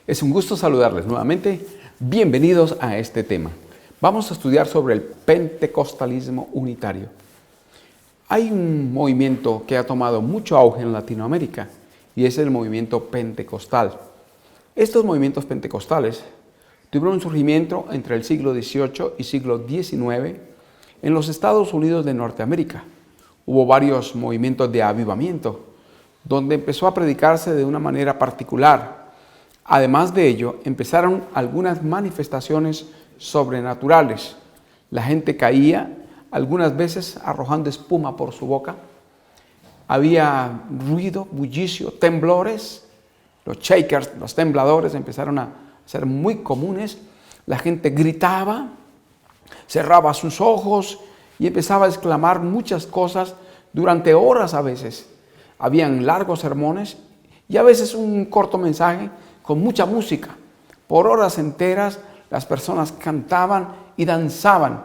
Es un gusto saludarles nuevamente. Bienvenidos a este tema. Vamos a estudiar sobre el pentecostalismo unitario. Hay un movimiento que ha tomado mucho auge en Latinoamérica y es el movimiento pentecostal. Estos movimientos pentecostales tuvieron un surgimiento entre el siglo XVIII y siglo XIX en los Estados Unidos de Norteamérica. Hubo varios movimientos de avivamiento donde empezó a predicarse de una manera particular. Además de ello, empezaron algunas manifestaciones sobrenaturales. La gente caía, algunas veces arrojando espuma por su boca. Había ruido, bullicio, temblores. Los shakers, los tembladores empezaron a ser muy comunes. La gente gritaba, cerraba sus ojos y empezaba a exclamar muchas cosas durante horas a veces. Habían largos sermones y a veces un corto mensaje con mucha música. Por horas enteras las personas cantaban y danzaban.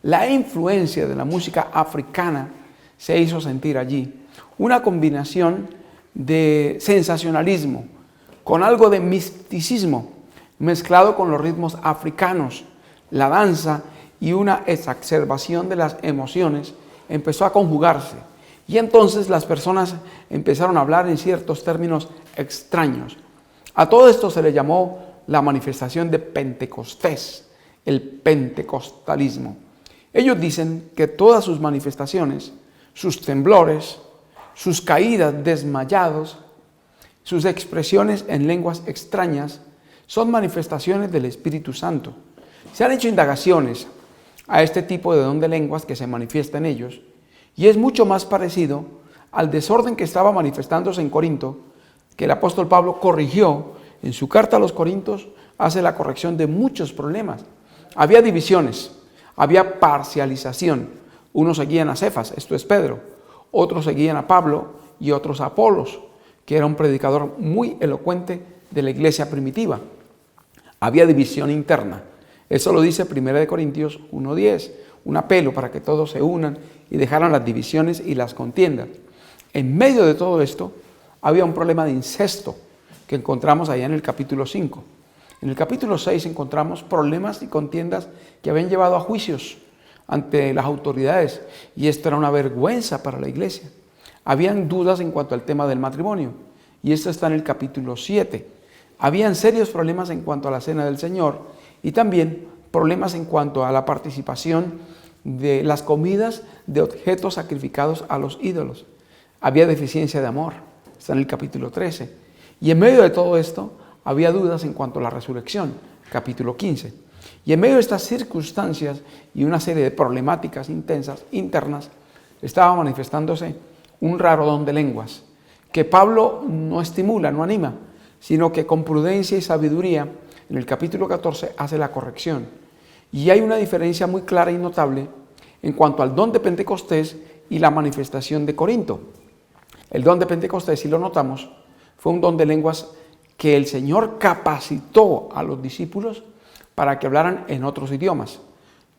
La influencia de la música africana se hizo sentir allí. Una combinación de sensacionalismo con algo de misticismo mezclado con los ritmos africanos. La danza y una exacerbación de las emociones empezó a conjugarse. Y entonces las personas empezaron a hablar en ciertos términos extraños. A todo esto se le llamó la manifestación de Pentecostés, el pentecostalismo. Ellos dicen que todas sus manifestaciones, sus temblores, sus caídas desmayados, sus expresiones en lenguas extrañas, son manifestaciones del Espíritu Santo. Se han hecho indagaciones a este tipo de don de lenguas que se manifiesta en ellos, y es mucho más parecido al desorden que estaba manifestándose en Corinto, que el apóstol Pablo corrigió en su carta a los Corintios, hace la corrección de muchos problemas. Había divisiones, había parcialización. Unos seguían a Cefas, esto es Pedro, otros seguían a Pablo y otros a Apolos, que era un predicador muy elocuente de la iglesia primitiva. Había división interna. Eso lo dice 1 Corintios 1:10, un apelo para que todos se unan y dejaran las divisiones y las contiendas. En medio de todo esto, había un problema de incesto que encontramos allá en el capítulo 5. En el capítulo 6 encontramos problemas y contiendas que habían llevado a juicios ante las autoridades, y esto era una vergüenza para la iglesia. Habían dudas en cuanto al tema del matrimonio, y esto está en el capítulo 7. Habían serios problemas en cuanto a la cena del Señor, y también problemas en cuanto a la participación de las comidas de objetos sacrificados a los ídolos. Había deficiencia de amor, está en el capítulo 13. Y en medio de todo esto, había dudas en cuanto a la resurrección, capítulo 15. Y en medio de estas circunstancias y una serie de problemáticas intensas, internas, estaba manifestándose un raro don de lenguas, que Pablo no estimula, no anima, sino que con prudencia y sabiduría, en el capítulo 14, hace la corrección. Y hay una diferencia muy clara y notable en cuanto al don de Pentecostés y la manifestación de Corinto. El don de Pentecostés, si lo notamos, fue un don de lenguas que el Señor capacitó a los discípulos para que hablaran en otros idiomas.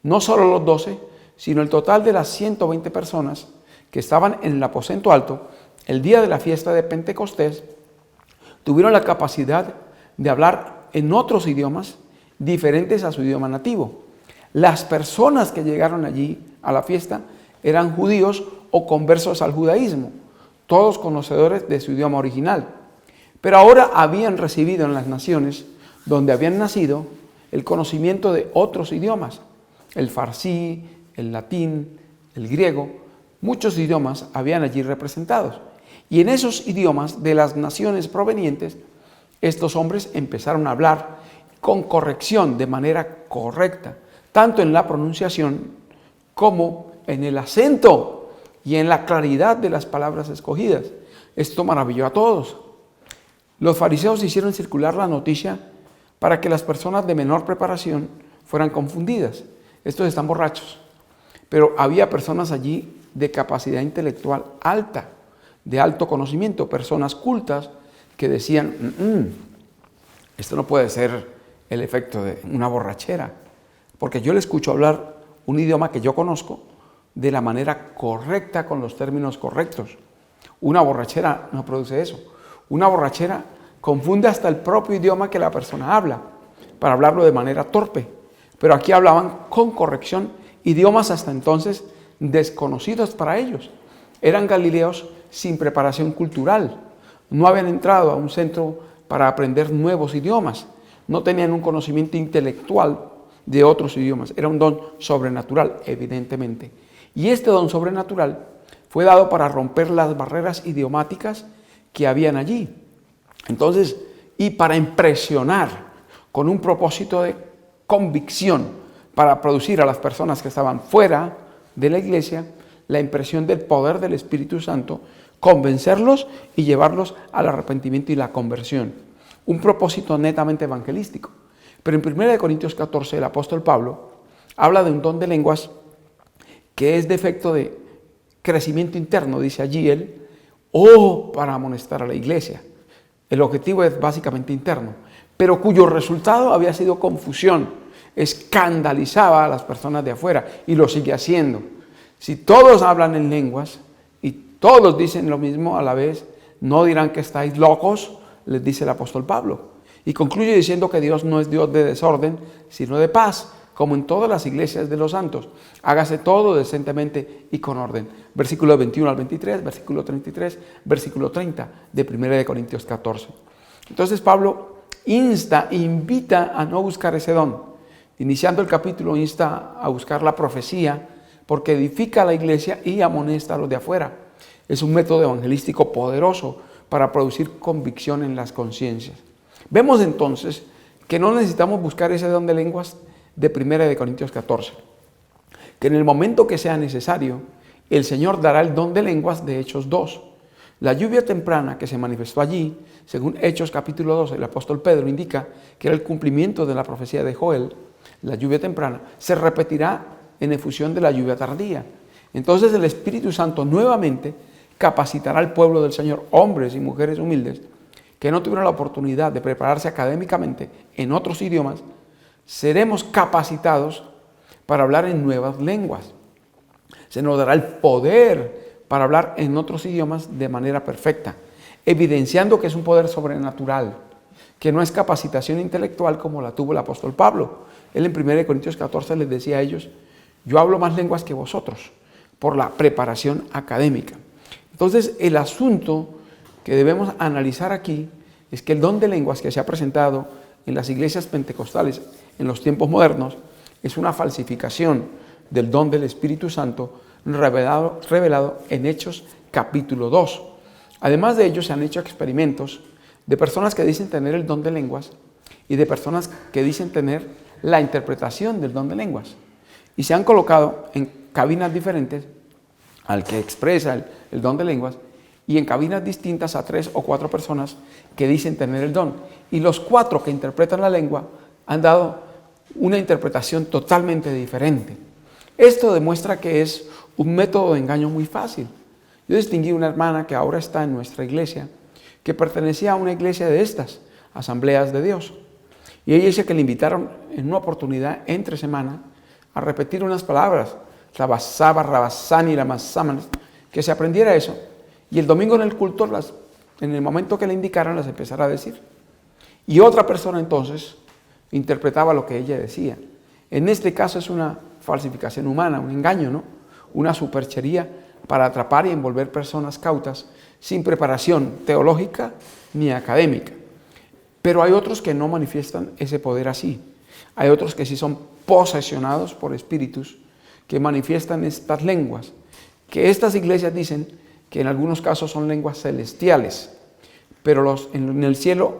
No solo los 12, sino el total de las 120 personas que estaban en el aposento alto el día de la fiesta de Pentecostés, tuvieron la capacidad de hablar en otros idiomas diferentes a su idioma nativo. Las personas que llegaron allí a la fiesta eran judíos o conversos al judaísmo, todos conocedores de su idioma original. Pero ahora habían recibido en las naciones donde habían nacido el conocimiento de otros idiomas, el farsí, el latín, el griego. Muchos idiomas habían allí representados. Y en esos idiomas de las naciones provenientes, estos hombres empezaron a hablar con corrección, de manera correcta, tanto en la pronunciación como en el acento y en la claridad de las palabras escogidas. Esto maravilló a todos. Los fariseos hicieron circular la noticia para que las personas de menor preparación fueran confundidas. Estos están borrachos. Pero había personas allí de capacidad intelectual alta, de alto conocimiento, personas cultas que decían, esto no puede ser el efecto de una borrachera, porque yo le escucho hablar un idioma que yo conozco de la manera correcta, con los términos correctos. Una borrachera no produce eso. Una borrachera confunde hasta el propio idioma que la persona habla, para hablarlo de manera torpe. Pero aquí hablaban con corrección idiomas hasta entonces desconocidos para ellos. Eran galileos sin preparación cultural. No habían entrado a un centro para aprender nuevos idiomas. No tenían un conocimiento intelectual de otros idiomas. Era un don sobrenatural, evidentemente. Y este don sobrenatural fue dado para romper las barreras idiomáticas que habían allí. Entonces, y para impresionar con un propósito de convicción, para producir a las personas que estaban fuera de la iglesia la impresión del poder del Espíritu Santo, convencerlos y llevarlos al arrepentimiento y la conversión. Un propósito netamente evangelístico. Pero en 1 Corintios 14 el apóstol Pablo habla de un don de lenguas que es de efecto de crecimiento interno, dice allí él, o para amonestar a la iglesia. El objetivo es básicamente interno, pero cuyo resultado había sido confusión, escandalizaba a las personas de afuera y lo sigue haciendo. Si todos hablan en lenguas y todos dicen lo mismo a la vez, no dirán que estáis locos, les dice el apóstol Pablo. Y concluye diciendo que Dios no es Dios de desorden, sino de paz, como en todas las iglesias de los santos. Hágase todo decentemente y con orden. Versículo 21 al 23, versículo 33, versículo 30 de 1 Corintios 14. Entonces Pablo invita a no buscar ese don. Iniciando el capítulo, insta a buscar la profecía, porque edifica a la iglesia y amonesta a los de afuera. Es un método evangelístico poderoso para producir convicción en las conciencias. Vemos entonces que no necesitamos buscar ese don de lenguas de 1 Corintios 14, que en el momento que sea necesario, el Señor dará el don de lenguas de Hechos 2. La lluvia temprana que se manifestó allí, según Hechos capítulo 2, el apóstol Pedro indica que era el cumplimiento de la profecía de Joel. La lluvia temprana se repetirá en efusión de la lluvia tardía. Entonces el Espíritu Santo nuevamente capacitará al pueblo del Señor, hombres y mujeres humildes, que no tuvieron la oportunidad de prepararse académicamente en otros idiomas. Seremos capacitados para hablar en nuevas lenguas. Se nos dará el poder para hablar en otros idiomas de manera perfecta, evidenciando que es un poder sobrenatural, que no es capacitación intelectual como la tuvo el apóstol Pablo. Él en 1 Corintios 14 les decía a ellos, yo hablo más lenguas que vosotros, por la preparación académica. Entonces, el asunto que debemos analizar aquí es que el don de lenguas que se ha presentado en las iglesias pentecostales en los tiempos modernos es una falsificación del don del Espíritu Santo revelado en Hechos capítulo 2. Además de ello, se han hecho experimentos de personas que dicen tener el don de lenguas y de personas que dicen tener la interpretación del don de lenguas. Y se han colocado en cabinas diferentes al que expresa el don de lenguas y en cabinas distintas a 3 o 4 personas que dicen tener el don. Y los 4 que interpretan la lengua han dado una interpretación totalmente diferente. Esto demuestra que es un método de engaño muy fácil. Yo distinguí una hermana que ahora está en nuestra iglesia, que pertenecía a una iglesia de estas, Asambleas de Dios. Y ella dice que le invitaron en una oportunidad entre semana a repetir unas palabras, rabasaba, rabasani, ramasaman, que se aprendiera eso. Y el domingo en el culto, en el momento que le indicaron, las empezara a decir. Y otra persona entonces interpretaba lo que ella decía. En este caso es una falsificación humana, un engaño, ¿no? Una superchería para atrapar y envolver personas cautas sin preparación teológica ni académica. Pero hay otros que no manifiestan ese poder así. Hay otros que sí son posesionados por espíritus que manifiestan estas lenguas, que estas iglesias dicen que en algunos casos son lenguas celestiales, pero en el cielo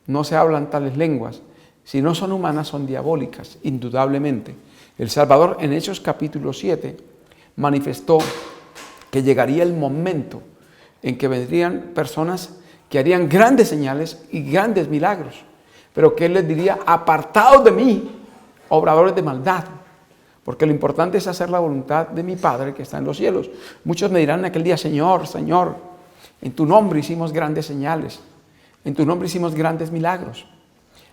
no se hablan tales lenguas. Si no son humanas, son diabólicas, indudablemente. El Salvador en Hechos capítulo 7 manifestó que llegaría el momento en que vendrían personas que harían grandes señales y grandes milagros, pero que Él les diría, apartaos de mí, obradores de maldad, porque lo importante es hacer la voluntad de mi Padre que está en los cielos. Muchos me dirán en aquel día, Señor, Señor, en tu nombre hicimos grandes señales, en tu nombre hicimos grandes milagros.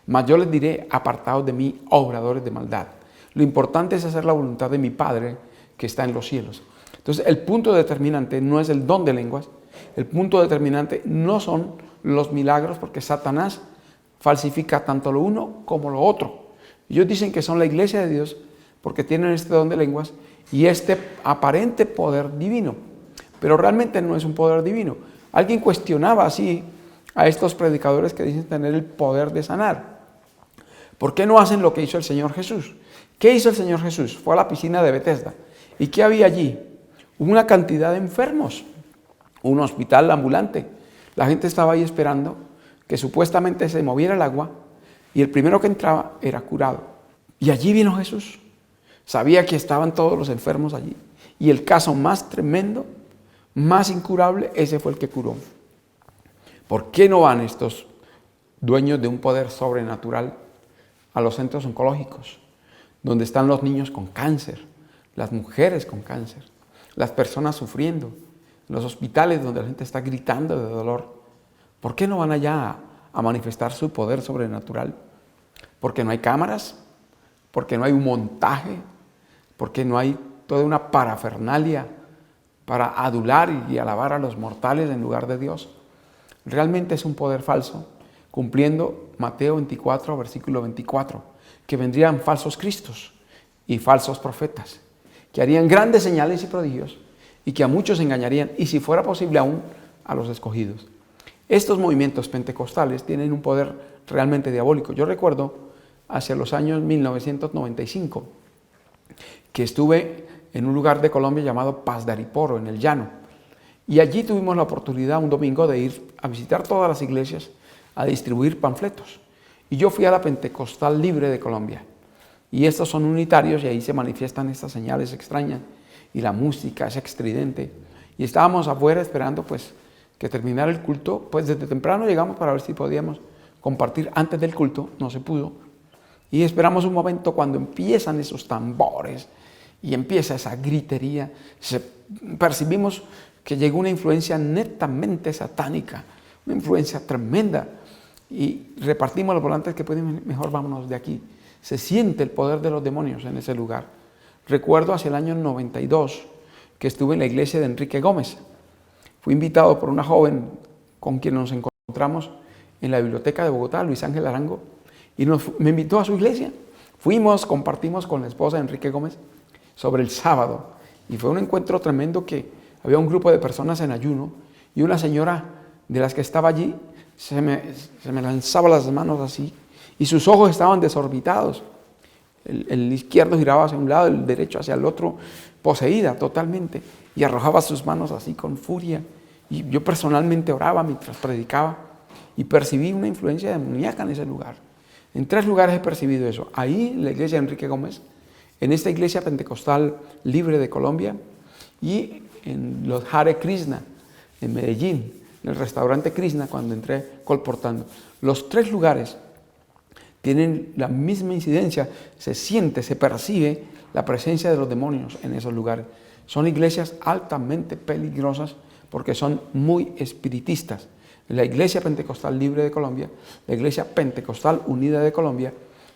Mas yo les diré, apartaos de mí, obradores de maldad. Lo importante es hacer la voluntad de mi Padre que está en los cielos. Entonces, el punto determinante no es el don de lenguas, el punto determinante no son los milagros, porque Satanás falsifica tanto lo uno como lo otro. Ellos dicen que son la iglesia de Dios porque tienen este don de lenguas y este aparente poder divino, pero realmente no es un poder divino. Alguien cuestionaba así a estos predicadores que dicen tener el poder de sanar. ¿Por qué no hacen lo que hizo el Señor Jesús? ¿Qué hizo el Señor Jesús? Fue a la piscina de Betesda. ¿Y qué había allí? Una cantidad de enfermos, un hospital ambulante. La gente estaba ahí esperando que supuestamente se moviera el agua y el primero que entraba era curado. Y allí vino Jesús. Sabía que estaban todos los enfermos allí. Y el caso más tremendo, más incurable, ese fue el que curó. ¿Por qué no van estos dueños de un poder sobrenatural a los centros oncológicos, donde están los niños con cáncer, las mujeres con cáncer, las personas sufriendo, los hospitales donde la gente está gritando de dolor? ¿Por qué no van allá a manifestar su poder sobrenatural? Porque no hay cámaras, porque no hay un montaje, porque no hay toda una parafernalia para adular y alabar a los mortales en lugar de Dios. Realmente es un poder falso, cumpliendo Mateo 24, versículo 24, que vendrían falsos cristos y falsos profetas, que harían grandes señales y prodigios y que a muchos engañarían, y si fuera posible aún a los escogidos. Estos movimientos pentecostales tienen un poder realmente diabólico. Yo recuerdo hacia los años 1995 que estuve en un lugar de Colombia llamado Paz de Ariporo, en el llano, y allí tuvimos la oportunidad un domingo de ir a visitar todas las iglesias, a distribuir panfletos. Y yo fui a la Pentecostal Libre de Colombia. Y estos son unitarios y ahí se manifiestan estas señales extrañas. Y la música es estridente. Y estábamos afuera esperando pues que terminara el culto. Pues desde temprano llegamos para ver si podíamos compartir antes del culto. No se pudo. Y esperamos un momento cuando empiezan esos tambores y empieza esa gritería. Percibimos que llegó una influencia netamente satánica, una influencia tremenda. Y repartimos los volantes que pueden, mejor vámonos de aquí. Se siente el poder de los demonios en ese lugar. Recuerdo hacia el año 92 que estuve en la iglesia de Enrique Gómez. Fui invitado por una joven con quien nos encontramos en la biblioteca de Bogotá, Luis Ángel Arango, y me invitó a su iglesia. Fuimos, compartimos con la esposa de Enrique Gómez sobre el sábado, y fue un encuentro tremendo que había un grupo de personas en ayuno, y una señora de las que estaba allí se me lanzaba las manos así, y sus ojos estaban desorbitados. El izquierdo giraba hacia un lado, el derecho hacia el otro, poseída totalmente, y arrojaba sus manos así con furia. Y yo personalmente oraba mientras predicaba, y percibí una influencia demoníaca en ese lugar. En 3 lugares he percibido eso. Ahí, en la iglesia de Enrique Gómez, en esta iglesia pentecostal libre de Colombia, y en los Hare Krishna, en Medellín, en el restaurante Krishna, cuando entré colportando. Los 3 lugares tienen la misma incidencia, se siente, se percibe la presencia de los demonios en esos lugares. Son iglesias altamente peligrosas porque son muy espiritistas. La Iglesia Pentecostal Libre de Colombia, la Iglesia Pentecostal Unida de Colombia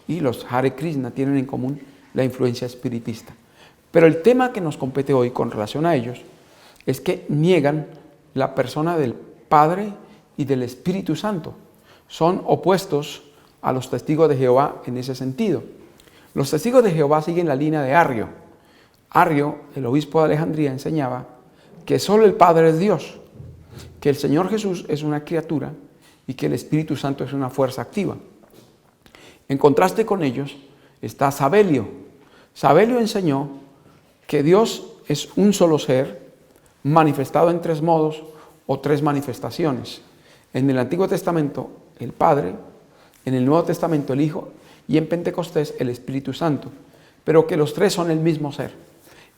y los Hare Krishna tienen en común la influencia espiritista. Pero el tema que nos compete hoy con relación a ellos es que niegan la persona del Padre y del Espíritu Santo. Son opuestos a los testigos de Jehová en ese sentido. Los testigos de Jehová siguen la línea de Arrio. Arrio, el obispo de Alejandría, enseñaba que solo el Padre es Dios, que el Señor Jesús es una criatura y que el Espíritu Santo es una fuerza activa. En contraste con ellos está Sabelio. Sabelio enseñó que Dios es un solo ser manifestado en 3 modos o 3 manifestaciones. En el Antiguo Testamento, el Padre; en el Nuevo Testamento, el Hijo; y en Pentecostés, el Espíritu Santo. Pero que los 3 son el mismo ser.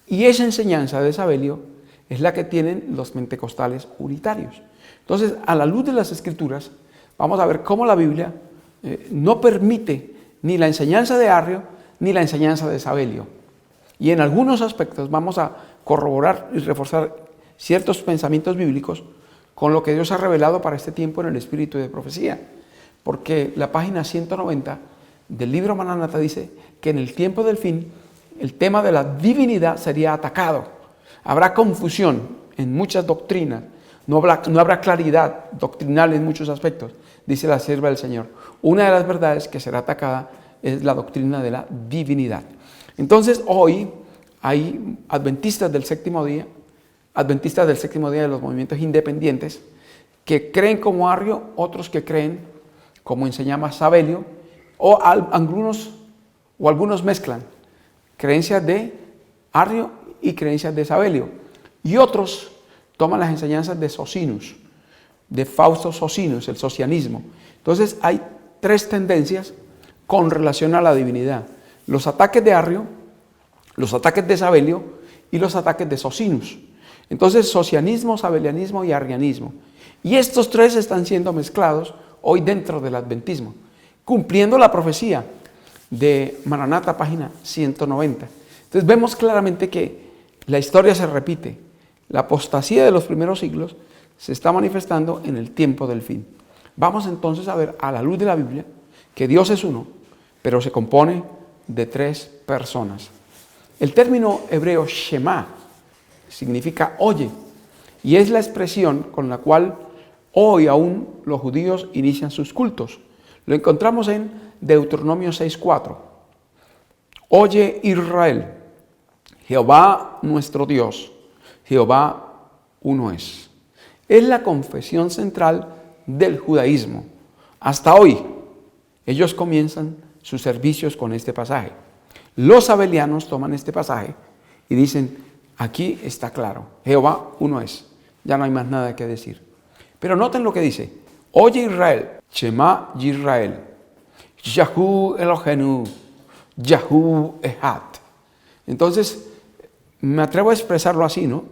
Y esa enseñanza de Sabelio es la que tienen los pentecostales unitarios. Entonces, a la luz de las Escrituras, vamos a ver cómo la Biblia no permite ni la enseñanza de Arrio ni la enseñanza de Sabelio. Y en algunos aspectos vamos a corroborar y reforzar ciertos pensamientos bíblicos con lo que Dios ha revelado para este tiempo en el espíritu de profecía. Porque la página 190 del libro Maranatha dice que en el tiempo del fin el tema de la divinidad sería atacado. Habrá confusión en muchas doctrinas no habrá claridad doctrinal en muchos aspectos, dice la sierva del Señor. Una de las verdades que será atacada es la doctrina de la divinidad. Entonces hoy hay adventistas del séptimo día de los movimientos independientes, que creen como Arrio, otros que creen como enseñaba Sabelio, o algunos mezclan creencias de Arrio y creencias de Sabelio, y otros toman las enseñanzas de Socinus, de Fausto Socinus, el socianismo. Entonces hay tres tendencias con relación a la divinidad: los ataques de Arrio, los ataques de Sabelio y los ataques de Socinus. Entonces, socianismo, sabelianismo y arrianismo. Y estos tres están siendo mezclados hoy dentro del adventismo, cumpliendo la profecía de Maranata, página 190. Entonces vemos claramente que la historia se repite. La apostasía de los primeros siglos se está manifestando en el tiempo del fin. Vamos entonces a ver, a la luz de la Biblia, que Dios es uno, pero se compone de tres personas. El término hebreo Shema significa oye, y es la expresión con la cual hoy aún los judíos inician sus cultos. Lo encontramos en Deuteronomio 6:4. Oye Israel, Jehová nuestro Dios, Jehová uno es. Es la confesión central del judaísmo. Hasta hoy, ellos comienzan sus servicios con este pasaje. Los sabelianos toman este pasaje y dicen: aquí está claro, Jehová uno es, ya no hay más nada que decir. Pero noten lo que dice: oye Israel, Shema Yisrael, Yahu Elohenu, Yahu Echad. Entonces, me atrevo a expresarlo así, ¿no?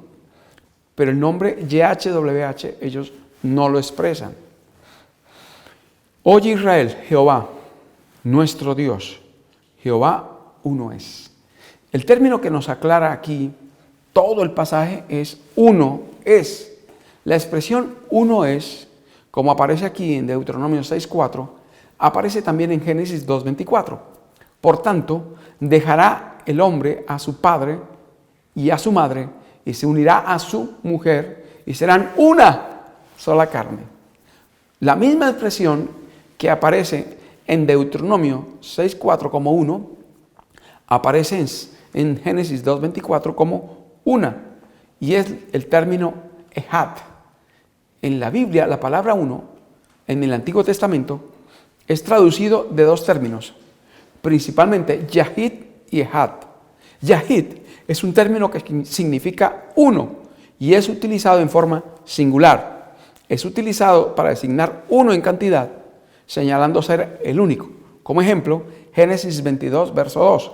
Pero el nombre YHWH ellos no lo expresan. Oye Israel, Jehová, nuestro Dios, Jehová uno es. El término que nos aclara aquí todo el pasaje es uno es. La expresión uno es, como aparece aquí en Deuteronomio 6:4, aparece también en Génesis 2:24. Por tanto, dejará el hombre a su padre y a su madre, y se unirá a su mujer, y serán una sola carne. La misma expresión que aparece en Deuteronomio 6:4 como uno, aparece en Génesis 2:24 como una, y es el término Echad. En la Biblia, la palabra uno, en el Antiguo Testamento, es traducido de dos términos, principalmente Yahid y Echad. Yahid es un término que significa uno y es utilizado en forma singular. Es utilizado para designar uno en cantidad, señalando ser el único. Como ejemplo, Génesis 22, verso 2.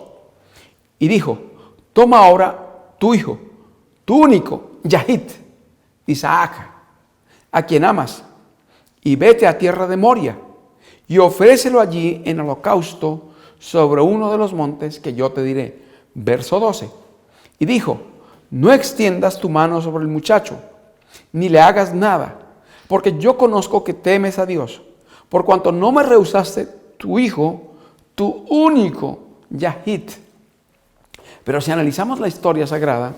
Y dijo: toma ahora tu hijo, tu único, Yahid, Isaac, a quien amas, y vete a tierra de Moria, y ofrécelo allí en holocausto sobre uno de los montes que yo te diré. Verso 12. Y dijo: no extiendas tu mano sobre el muchacho, ni le hagas nada, porque yo conozco que temes a Dios, por cuanto no me rehusaste tu hijo, tu único, Yahid. Pero si analizamos la historia sagrada,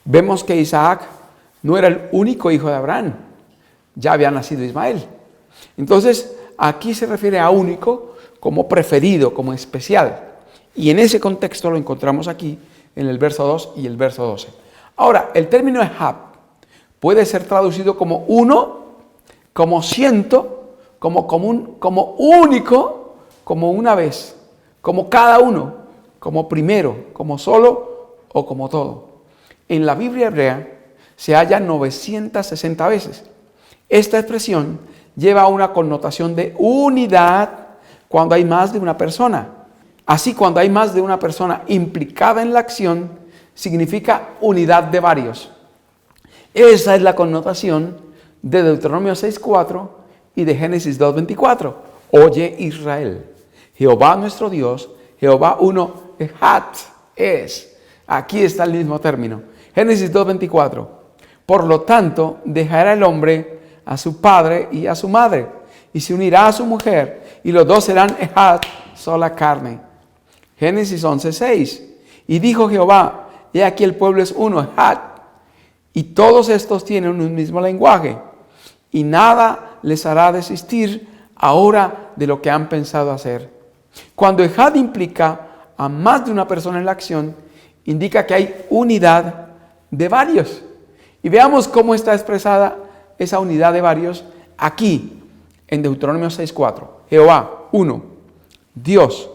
vemos que Isaac no era el único hijo de Abraham, ya había nacido Ismael. Entonces, aquí se refiere a único como preferido, como especial. Y en ese contexto lo encontramos aquí en el verso 2 y el verso 12. Ahora, el término Echad puede ser traducido como uno, como ciento, como común, como único, como una vez, como cada uno, como primero, como solo o como todo. En la Biblia hebrea se halla 960 veces. Esta expresión lleva una connotación de unidad cuando hay más de una persona. Así, cuando hay más de una persona implicada en la acción, significa unidad de varios. Esa es la connotación de Deuteronomio 6:4 y de Génesis 2:24. Oye Israel, Jehová nuestro Dios, Jehová uno, Echad es. Aquí está el mismo término. Génesis 2:24. Por lo tanto, dejará el hombre a su padre y a su madre, y se unirá a su mujer, y los dos serán Echad, sola carne. Génesis 11:6. Y dijo Jehová: he aquí el pueblo es uno, Echad, y todos estos tienen un mismo lenguaje, y nada les hará desistir ahora de lo que han pensado hacer. Cuando ejad implica a más de una persona en la acción, indica que hay unidad de varios. Y veamos cómo está expresada esa unidad de varios aquí, en Deuteronomio 6:4. Jehová, uno. Dios,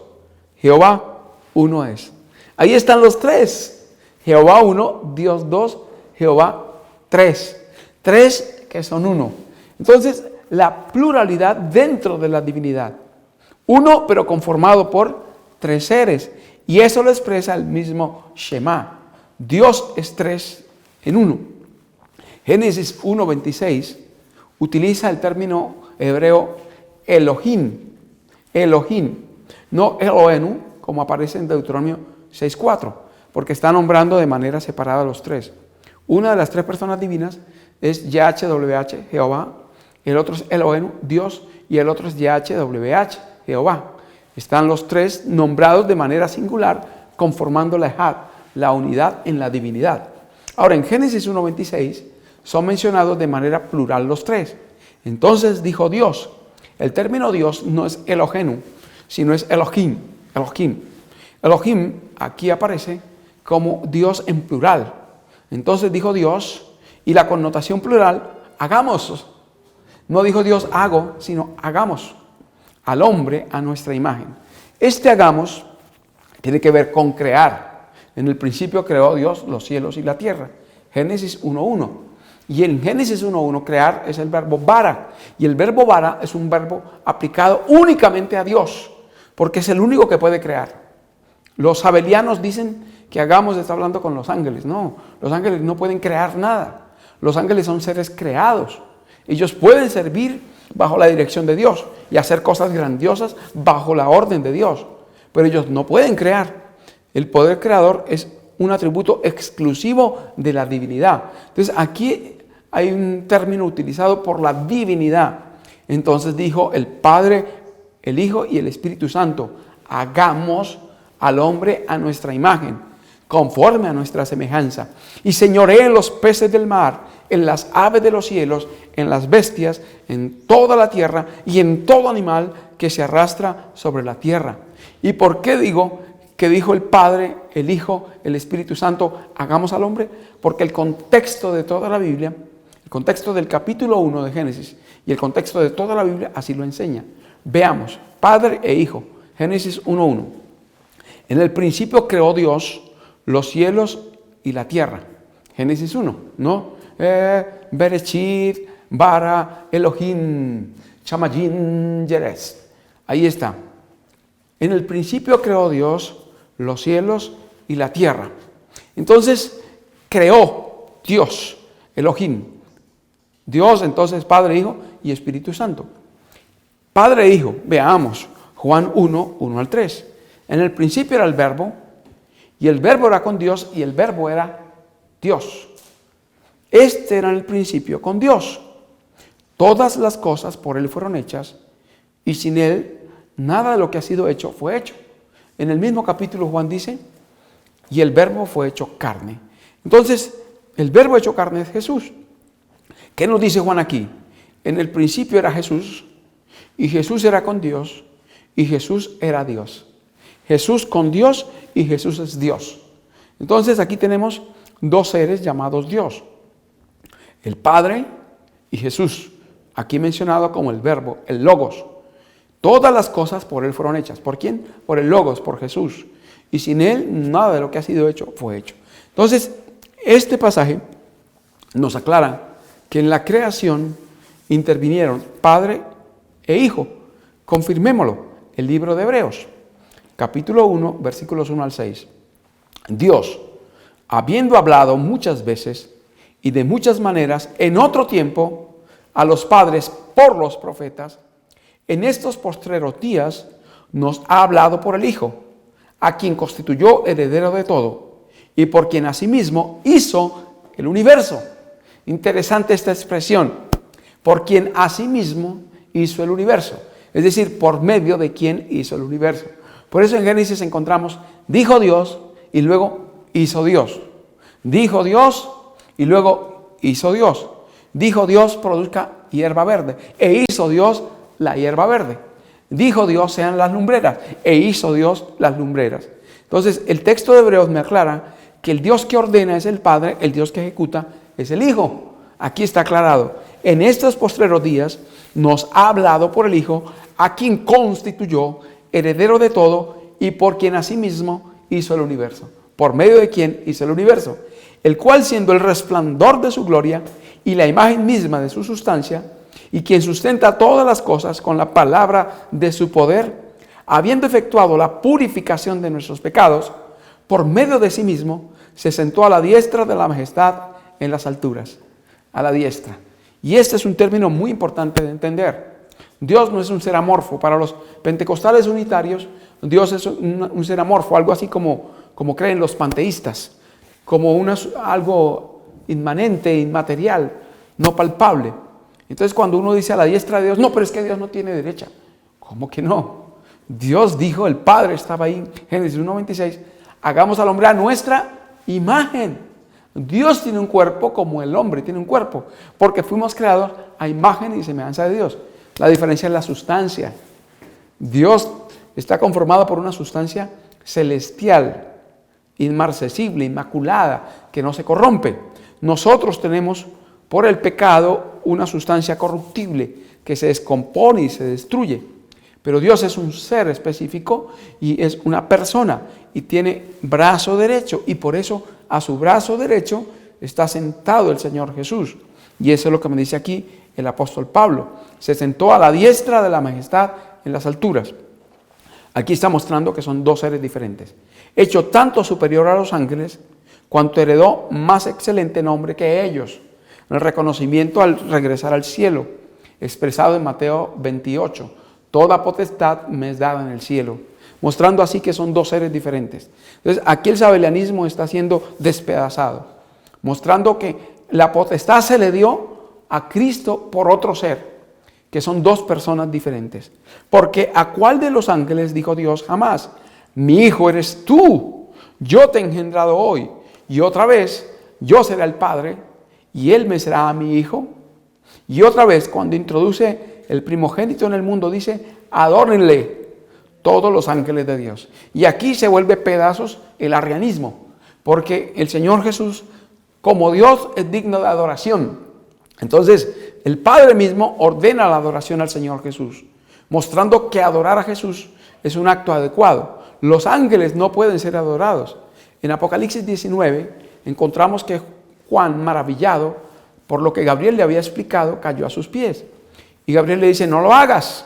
Jehová, uno es. Ahí están los tres. Jehová, uno. Dios, dos. Jehová, tres. Tres que son uno. Entonces, la pluralidad dentro de la divinidad. Uno, pero conformado por tres seres. Y eso lo expresa el mismo Shema. Dios es tres en uno. Génesis 1:26 utiliza el término hebreo Elohim. Elohim. No Elohenu, como aparece en Deuteronomio 6:4, porque está nombrando de manera separada a los tres. Una de las tres personas divinas es YHWH, Jehová. El otro es Elohenu, Dios, y el otro es YHWH, Jehová. Están los tres nombrados de manera singular, conformando la ejad, la unidad en la divinidad. Ahora, en Génesis 1:26 son mencionados de manera plural los tres. Entonces dijo Dios. El término Dios no es Elohenu, sino es Elohim. Elohim. Elohim aquí aparece como Dios en plural. Entonces dijo Dios, y la connotación plural, hagamos. No dijo Dios hago, sino hagamos al hombre a nuestra imagen. Este hagamos tiene que ver con crear. En el principio creó Dios los cielos y la tierra. Génesis 1:1. Y en Génesis 1:1 crear es el verbo bara. Y el verbo bara es un verbo aplicado únicamente a Dios, porque es el único que puede crear. Los abelianos dicen que hagamos está hablando con los ángeles. No, los ángeles no pueden crear nada. Los ángeles son seres creados. Ellos pueden servir bajo la dirección de Dios y hacer cosas grandiosas bajo la orden de Dios, pero ellos no pueden crear. El poder creador es un atributo exclusivo de la divinidad. Entonces aquí hay un término utilizado por la divinidad. Entonces dijo el Padre, el Hijo y el Espíritu Santo, hagamos al hombre a nuestra imagen, conforme a nuestra semejanza, y señoree en los peces del mar, en las aves de los cielos, en las bestias, en toda la tierra y en todo animal que se arrastra sobre la tierra. ¿Y por qué digo que dijo el Padre, el Hijo, el Espíritu Santo, hagamos al hombre? Porque el contexto de toda la Biblia, el contexto del capítulo 1 de Génesis y el contexto de toda la Biblia así lo enseña. Veamos, Padre e Hijo, Génesis 1:1. En el principio creó Dios los cielos y la tierra. Génesis 1, ¿no? Bereshit, Bara, Elohim, Shamayim, Yeres. Ahí está. En el principio creó Dios los cielos y la tierra. Entonces creó Dios, Elohim. Dios, entonces Padre, Hijo y Espíritu Santo. Padre e Hijo, veamos, Juan 1:1-3. En el principio era el Verbo, y el Verbo era con Dios, y el Verbo era Dios. Este era en el principio con Dios. Todas las cosas por Él fueron hechas, y sin Él nada de lo que ha sido hecho fue hecho. En el mismo capítulo Juan dice, y el Verbo fue hecho carne. Entonces, el Verbo hecho carne es Jesús. ¿Qué nos dice Juan aquí? En el principio era Jesús, y Jesús era con Dios, y Jesús era Dios. Jesús con Dios y Jesús es Dios. Entonces aquí tenemos dos seres llamados Dios. El Padre y Jesús, aquí mencionado como el Verbo, el Logos. Todas las cosas por Él fueron hechas. ¿Por quién? Por el Logos, por Jesús. Y sin Él nada de lo que ha sido hecho fue hecho. Entonces, este pasaje nos aclara que en la creación intervinieron Padre e Hijo. Confirmémoslo, el libro de Hebreos, capítulo 1, versículos 1-6. Dios, habiendo hablado muchas veces y de muchas maneras en otro tiempo a los padres por los profetas, en estos postreros días nos ha hablado por el Hijo, a quien constituyó heredero de todo y por quien asimismo hizo el universo. Interesante esta expresión, por quien asimismo hizo el universo, es decir, por medio de quien hizo el universo. Por eso en Génesis encontramos, dijo Dios y luego hizo Dios. Dijo Dios y luego hizo Dios. Dijo Dios, produzca hierba verde. E hizo Dios la hierba verde. Dijo Dios, sean las lumbreras. E hizo Dios las lumbreras. Entonces, el texto de Hebreos me aclara que el Dios que ordena es el Padre, el Dios que ejecuta es el Hijo. Aquí está aclarado. En estos postreros días nos ha hablado por el Hijo, a quien constituyó heredero de todo y por quien asimismo hizo el universo. Por medio de quien hizo el universo. El cual, siendo el resplandor de su gloria y la imagen misma de su sustancia, y quien sustenta todas las cosas con la palabra de su poder, habiendo efectuado la purificación de nuestros pecados, por medio de sí mismo, se sentó a la diestra de la majestad en las alturas. A la diestra. Y este es un término muy importante de entender. Dios no es un ser amorfo. Para los pentecostales unitarios, Dios es un ser amorfo, algo así como creen los panteístas, como algo inmanente, inmaterial, no palpable. Entonces cuando uno dice a la diestra de Dios, no, pero es que Dios no tiene derecha. ¿Cómo que no? Dios dijo, el Padre estaba ahí, Génesis 1:26, hagamos al hombre a nuestra imagen. Dios tiene un cuerpo como el hombre tiene un cuerpo, porque fuimos creados a imagen y semejanza de Dios. La diferencia es la sustancia. Dios está conformado por una sustancia celestial, inmarcesible, inmaculada, que no se corrompe. Nosotros tenemos por el pecado una sustancia corruptible que se descompone y se destruye. Pero Dios es un ser específico y es una persona y tiene brazo derecho, y por eso a su brazo derecho está sentado el Señor Jesús. Y eso es lo que me dice aquí el apóstol Pablo. Se sentó a la diestra de la majestad en las alturas. Aquí está mostrando que son dos seres diferentes. Hecho tanto superior a los ángeles, cuanto heredó más excelente nombre que ellos. El reconocimiento al regresar al cielo, expresado en Mateo 28. Toda potestad me es dada en el cielo. Mostrando así que son dos seres diferentes. Entonces, aquí el sabelianismo está siendo despedazado. Mostrando que la potestad se le dio a Cristo por otro ser, que son dos personas diferentes. Porque ¿a cuál de los ángeles dijo Dios jamás? Mi hijo eres tú, yo te he engendrado hoy, y otra vez yo seré el Padre, y él me será a mi hijo. Y otra vez, cuando introduce el primogénito en el mundo, dice, adórenle todos los ángeles de Dios. Y aquí se vuelve pedazos el arrianismo, porque el Señor Jesús, como Dios, es digno de adoración. Entonces, el Padre mismo ordena la adoración al Señor Jesús, mostrando que adorar a Jesús es un acto adecuado. Los ángeles no pueden ser adorados. En Apocalipsis 19 encontramos que Juan, maravillado por lo que Gabriel le había explicado, cayó a sus pies. Y Gabriel le dice, no lo hagas.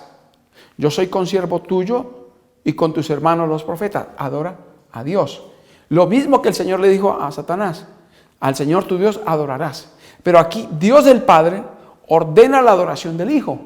Yo soy consiervo tuyo y con tus hermanos los profetas. Adora a Dios. Lo mismo que el Señor le dijo a Satanás. Al Señor tu Dios adorarás. Pero aquí Dios el Padre ordena la adoración del Hijo.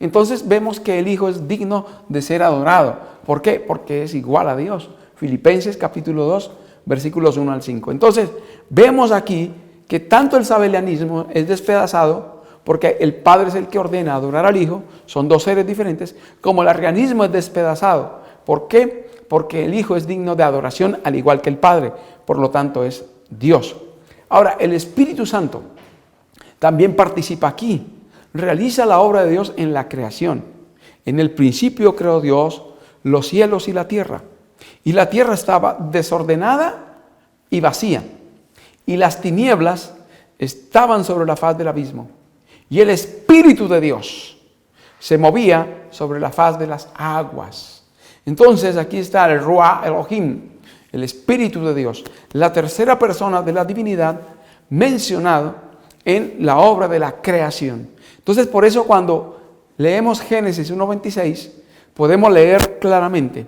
Entonces vemos que el Hijo es digno de ser adorado. ¿Por qué? Porque es igual a Dios. Filipenses capítulo 2, versículos 1 al 5. Entonces vemos aquí que tanto el sabelianismo es despedazado, porque el Padre es el que ordena adorar al Hijo, son dos seres diferentes, como el arrianismo es despedazado. ¿Por qué? Porque el Hijo es digno de adoración al igual que el Padre, por lo tanto es Dios. Ahora, el Espíritu Santo también participa aquí, realiza la obra de Dios en la creación. En el principio creó Dios los cielos y la tierra estaba desordenada y vacía, y las tinieblas estaban sobre la faz del abismo, y el Espíritu de Dios se movía sobre la faz de las aguas. Entonces aquí está el Ruach Elohim, el Espíritu de Dios, la tercera persona de la divinidad mencionado en la obra de la creación. Entonces por eso cuando leemos Génesis 1:26 podemos leer claramente,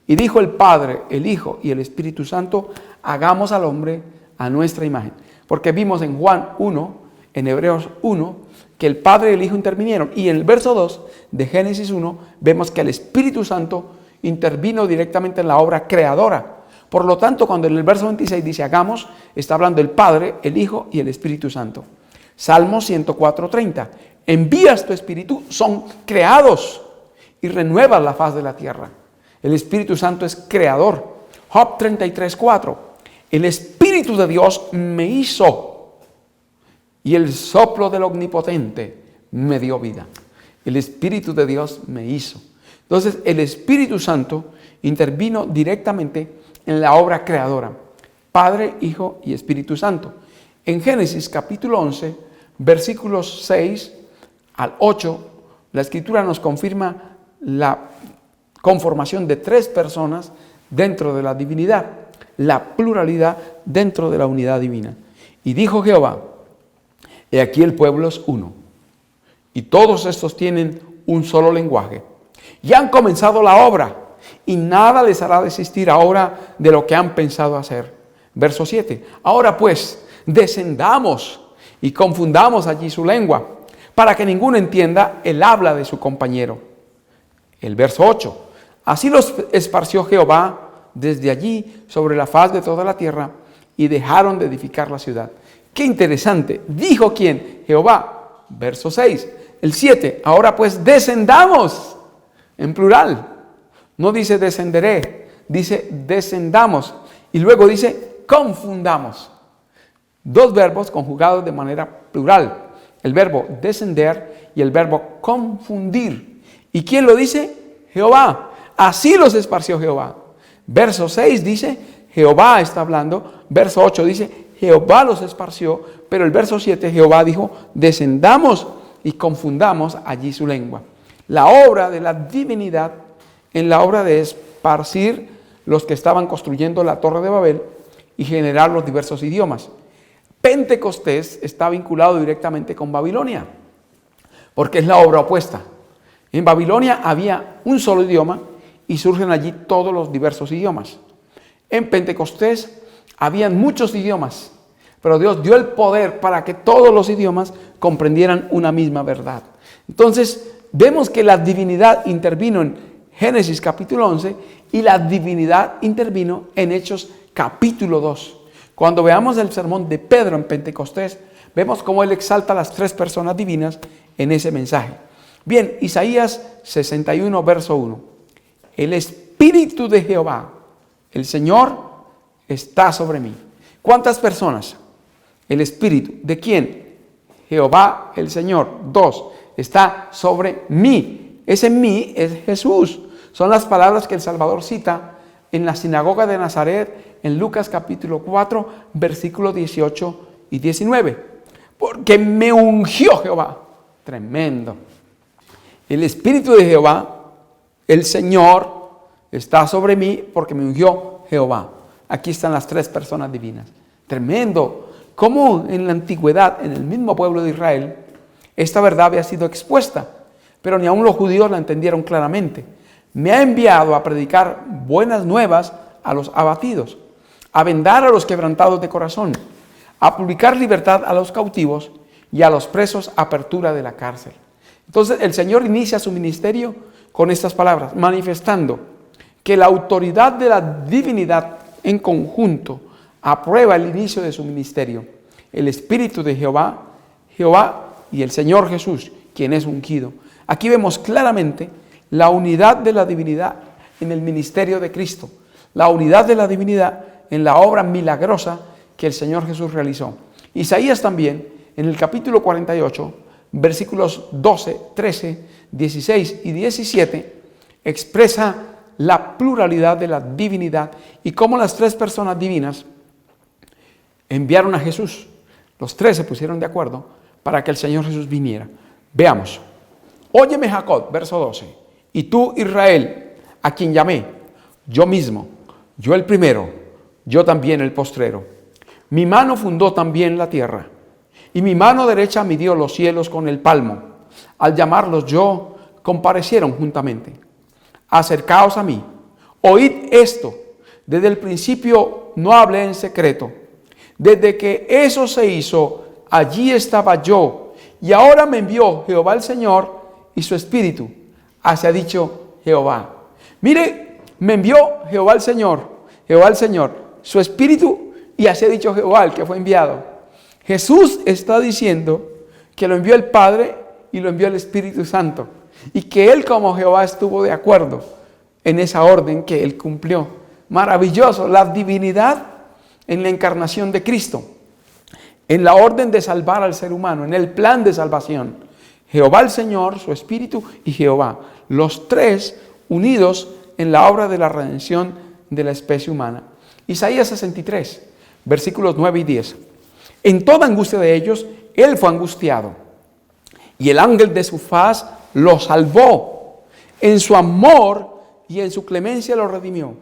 y dijo el Padre, el Hijo y el Espíritu Santo, hagamos al hombre a nuestra imagen. Porque vimos en Juan 1, en Hebreos 1, que el Padre y el Hijo intervinieron. Y en el verso 2 de Génesis 1 vemos que el Espíritu Santo intervino directamente en la obra creadora. Por lo tanto, cuando en el verso 26 dice hagamos, está hablando el Padre, el Hijo y el Espíritu Santo. Salmo 104:30. Envías tu Espíritu, son creados y renuevas la faz de la tierra. El Espíritu Santo es creador. Job 33:4. El Espíritu de Dios me hizo y el soplo del Omnipotente me dio vida. El Espíritu de Dios me hizo. Entonces el Espíritu Santo intervino directamente en la obra creadora. Padre, Hijo y Espíritu Santo. En Génesis capítulo 11, versículos 6 al 8, la Escritura nos confirma la conformación de 3 personas dentro de la divinidad, la pluralidad dentro de la unidad divina. Y dijo Jehová: he aquí el pueblo es uno, y todos estos tienen un solo lenguaje, y han comenzado la obra, y nada les hará desistir ahora de lo que han pensado hacer. Verso 7, ahora pues, descendamos y confundamos allí su lengua, para que ninguno entienda el habla de su compañero. El verso 8, así los esparció Jehová desde allí sobre la faz de toda la tierra, y dejaron de edificar la ciudad. Qué interesante. ¿Dijo quién? Jehová. Verso 6. El 7. Ahora pues descendamos. En plural. No dice descenderé. Dice descendamos. Y luego dice confundamos. 2 verbos conjugados de manera plural. El verbo descender y el verbo confundir. ¿Y quién lo dice? Jehová. Así los esparció Jehová. Verso 6 dice Jehová está hablando. Verso 8 dice Jehová los esparció, pero el verso 7, Jehová dijo, descendamos y confundamos allí su lengua. La obra de la divinidad en la obra de esparcir los que estaban construyendo la Torre de Babel y generar los diversos idiomas. Pentecostés está vinculado directamente con Babilonia, porque es la obra opuesta. En Babilonia había un solo idioma y surgen allí todos los diversos idiomas. En Pentecostés habían muchos idiomas, pero Dios dio el poder para que todos los idiomas comprendieran una misma verdad. Entonces, vemos que la divinidad intervino en Génesis capítulo 11 y la divinidad intervino en Hechos capítulo 2. Cuando veamos el sermón de Pedro en Pentecostés, vemos cómo él exalta a las 3 personas divinas en ese mensaje. Bien, Isaías 61, verso 1. El Espíritu de Jehová, el Señor, está sobre mí. ¿Cuántas personas? El Espíritu. ¿De quién? Jehová, el Señor. 2. Está sobre mí. Ese mí es Jesús. Son las palabras que el Salvador cita en la sinagoga de Nazaret, en Lucas capítulo 4, versículos 18 y 19. Porque me ungió Jehová. Tremendo. El Espíritu de Jehová, el Señor, está sobre mí porque me ungió Jehová. Aquí están las 3 personas divinas. Tremendo. Cómo en la antigüedad, en el mismo pueblo de Israel, esta verdad había sido expuesta, pero ni aun los judíos la entendieron claramente. Me ha enviado a predicar buenas nuevas a los abatidos, a vendar a los quebrantados de corazón, a publicar libertad a los cautivos y a los presos apertura de la cárcel. Entonces el Señor inicia su ministerio con estas palabras, manifestando que la autoridad de la divinidad en conjunto aprueba el inicio de su ministerio. El Espíritu de Jehová, Jehová y el Señor Jesús, quien es ungido. Aquí vemos claramente la unidad de la divinidad en el ministerio de Cristo, la unidad de la divinidad en la obra milagrosa que el Señor Jesús realizó. Isaías también, en el capítulo 48, versículos 12, 13, 16 y 17, expresa la pluralidad de la divinidad y cómo las 3 personas divinas enviaron a Jesús. Los 3 se pusieron de acuerdo para que el Señor Jesús viniera. Veamos. Óyeme Jacob, verso 12. Y tú Israel, a quien llamé, yo mismo, yo el primero, yo también el postrero. Mi mano fundó también la tierra, y mi mano derecha midió los cielos con el palmo. Al llamarlos yo, comparecieron juntamente. Acercaos a mí, oíd esto. Desde el principio no hablé en secreto. Desde que eso se hizo, allí estaba yo. Y ahora me envió Jehová el Señor y su Espíritu. Así ha dicho Jehová. Mire, me envió Jehová el Señor, su Espíritu, y así ha dicho Jehová, el que fue enviado. Jesús está diciendo que lo envió el Padre y lo envió el Espíritu Santo. Y que Él como Jehová estuvo de acuerdo en esa orden que Él cumplió. Maravilloso, la divinidad en la encarnación de Cristo. en la orden de salvar al ser humano, en el plan de salvación. Jehová el Señor, su Espíritu y Jehová, los tres unidos en la obra de la redención de la especie humana. Isaías 63, versículos 9 y 10. En toda angustia de ellos, él fue angustiado, y el ángel de su faz lo salvó. En su amor y en su clemencia lo redimió.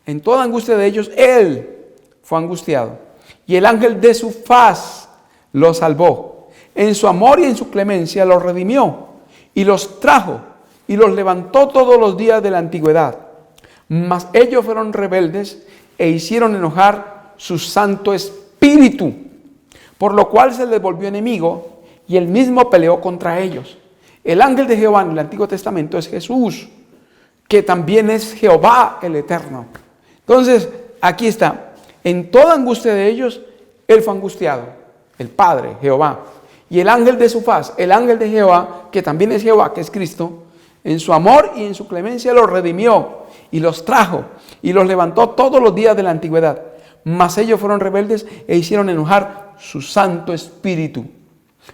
En toda angustia de ellos, él fue angustiado, y el ángel de su faz lo salvó. En su amor y en su clemencia los redimió, y los trajo, y los levantó todos los días de la antigüedad. Mas ellos fueron rebeldes, e hicieron enojar su Santo Espíritu, por lo cual se les volvió enemigo, y él mismo peleó contra ellos. El ángel de Jehová en el Antiguo Testamento es Jesús, que también es Jehová el Eterno. Entonces, aquí está. En toda angustia de ellos, él fue angustiado. El Padre, Jehová. Y el ángel de su faz, el ángel de Jehová, que también es Jehová, que es Cristo, en su amor y en su clemencia los redimió y los trajo y los levantó todos los días de la antigüedad. Mas ellos fueron rebeldes e hicieron enojar su Santo Espíritu,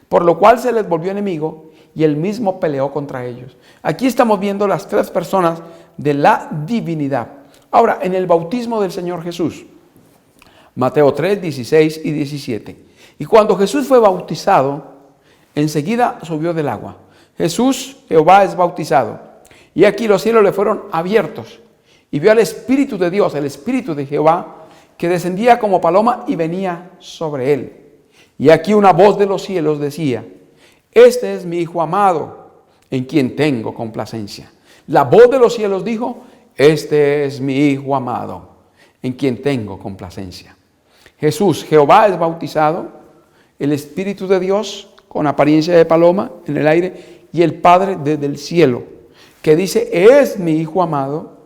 por lo cual se les volvió enemigo y él mismo peleó contra ellos. Aquí estamos viendo las tres personas de la divinidad. Ahora, en el bautismo del Señor Jesús, Mateo 3, 16 y 17. Y cuando Jesús fue bautizado, enseguida subió del agua. Jesús, Jehová, es bautizado. Y aquí los cielos le fueron abiertos. Y vio al Espíritu de Dios, el Espíritu de Jehová, que descendía como paloma y venía sobre él. Y aquí una voz de los cielos decía: este es mi Hijo amado, en quien tengo complacencia. La voz de los cielos dijo: este es mi Hijo amado, en quien tengo complacencia. Jesús, Jehová, es bautizado, el Espíritu de Dios con apariencia de paloma en el aire, y el Padre desde el cielo, que dice: es mi Hijo amado,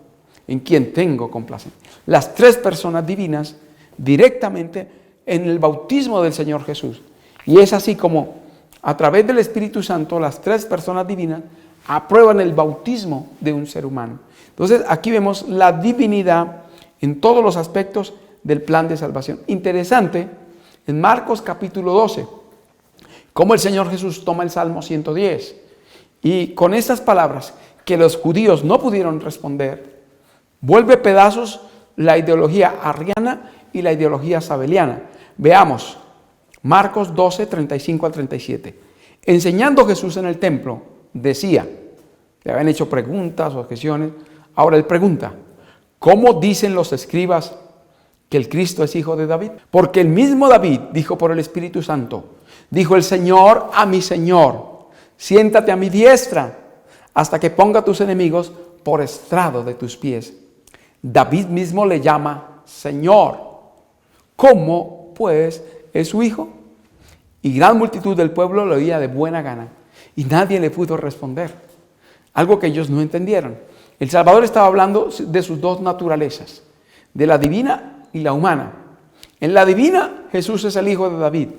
en quien tengo complacencia. Las tres personas divinas directamente en el bautismo del Señor Jesús. Y es así como a través del Espíritu Santo las tres personas divinas aprueban el bautismo de un ser humano. Entonces aquí vemos la divinidad en todos los aspectos del plan de salvación. Interesante, en Marcos capítulo 12, cómo el Señor Jesús toma el Salmo 110 y con estas palabras que los judíos no pudieron responder, vuelve pedazos la ideología arriana y la ideología sabeliana. Veamos, Marcos 12, 35 al 37. Enseñando Jesús en el templo, decía, le habían hecho preguntas o objeciones, ahora él pregunta: ¿cómo dicen los escribas que el Cristo es hijo de David? Porque el mismo David dijo por el Espíritu Santo: dijo el Señor a mi Señor, siéntate a mi diestra hasta que ponga a tus enemigos por estrado de tus pies. David mismo le llama Señor. ¿Cómo, pues, es su hijo? Y gran multitud del pueblo lo oía de buena gana, y nadie le pudo responder. Algo que ellos no entendieron. El Salvador estaba hablando de sus dos naturalezas, de la divina y la humana. En la divina, Jesús es el hijo de David.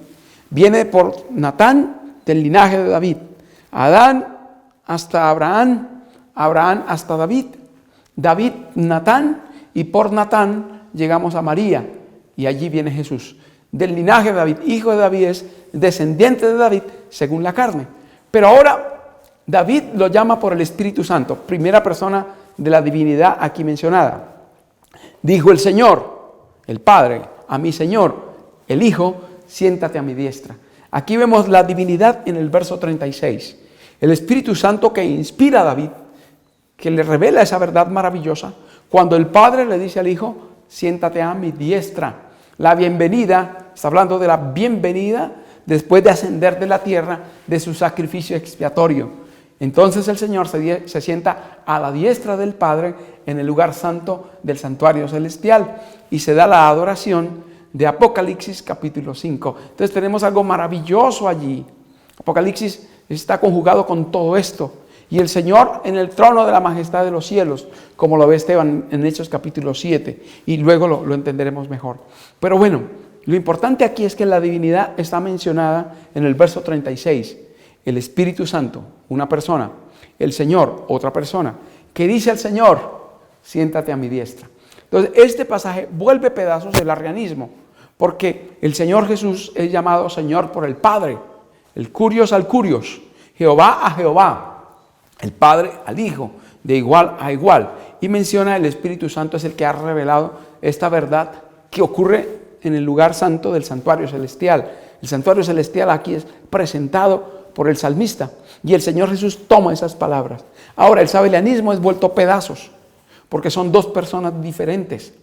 Viene por Natán, del linaje de David. Adán hasta Abraham, Abraham hasta David. David, Natán, y por Natán llegamos a María, y allí viene Jesús. Del linaje de David, hijo de David, es descendiente de David según la carne. Pero ahora David lo llama por el Espíritu Santo, primera persona de la divinidad aquí mencionada. Dijo el Señor, el Padre, a mi Señor, el Hijo, siéntate a mi diestra. Aquí vemos la divinidad en el verso 36. El Espíritu Santo que inspira a David, que le revela esa verdad maravillosa, cuando el Padre le dice al Hijo: siéntate a mi diestra. La bienvenida, está hablando de la bienvenida después de ascender de la tierra, de su sacrificio expiatorio. Entonces el Señor se sienta a la diestra del Padre en el lugar santo del santuario celestial y se da la adoración de Apocalipsis capítulo 5. Entonces tenemos algo maravilloso allí. Apocalipsis está conjugado con todo esto. Y el Señor en el trono de la majestad de los cielos, como lo ve Esteban en Hechos capítulo 7, y luego lo entenderemos mejor. Pero bueno, lo importante aquí es que la divinidad está mencionada en el verso 36. El Espíritu Santo, una persona; el Señor, otra persona, que dice al Señor: siéntate a mi diestra. Entonces, este pasaje vuelve pedazos del arrianismo, porque el Señor Jesús es llamado Señor por el Padre, el Curios al Curios, Jehová a Jehová, el Padre al Hijo, de igual a igual. Y menciona el Espíritu Santo es el que ha revelado esta verdad que ocurre en el lugar santo del santuario celestial. El santuario celestial aquí es presentado por el salmista y el Señor Jesús toma esas palabras. Ahora, el sabelianismo es vuelto pedazos porque son dos personas diferentes,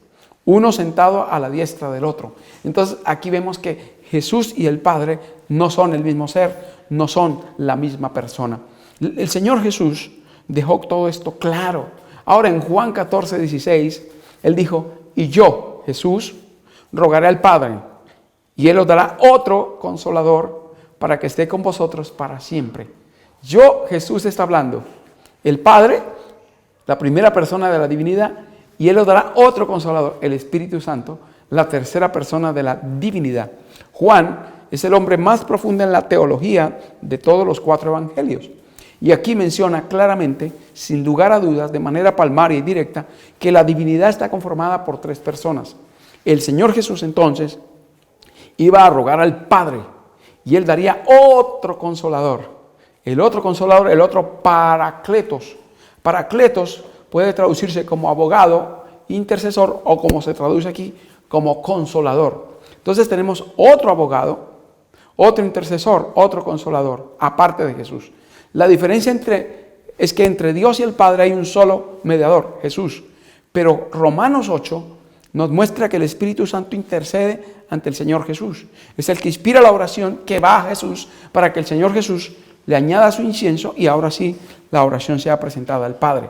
uno sentado a la diestra del otro. Entonces aquí vemos que Jesús y el Padre no son el mismo ser, no son la misma persona. El Señor Jesús dejó todo esto claro. Ahora en Juan 14, 16, Él dijo, y yo, Jesús, rogaré al Padre, y Él os dará otro consolador para que esté con vosotros para siempre. Yo, Jesús está hablando, el Padre, la primera persona de la divinidad, y Él os dará otro consolador, el Espíritu Santo, la tercera persona de la divinidad. Juan es el hombre más profundo en la teología de todos los 4 evangelios. Y aquí menciona claramente, sin lugar a dudas, de manera palmaria y directa, que la divinidad está conformada por 3 personas. El Señor Jesús entonces iba a rogar al Padre y Él daría otro consolador. El otro consolador, el otro paracletos. Paracletos puede traducirse como abogado, intercesor o como se traduce aquí, como consolador. Entonces tenemos otro abogado, otro intercesor, otro consolador, aparte de Jesús. La diferencia es que entre Dios y el Padre hay un solo mediador, Jesús. Pero Romanos 8 nos muestra que el Espíritu Santo intercede ante el Señor Jesús. Es el que inspira la oración que va a Jesús para que el Señor Jesús le añada su incienso y ahora sí la oración sea presentada al Padre.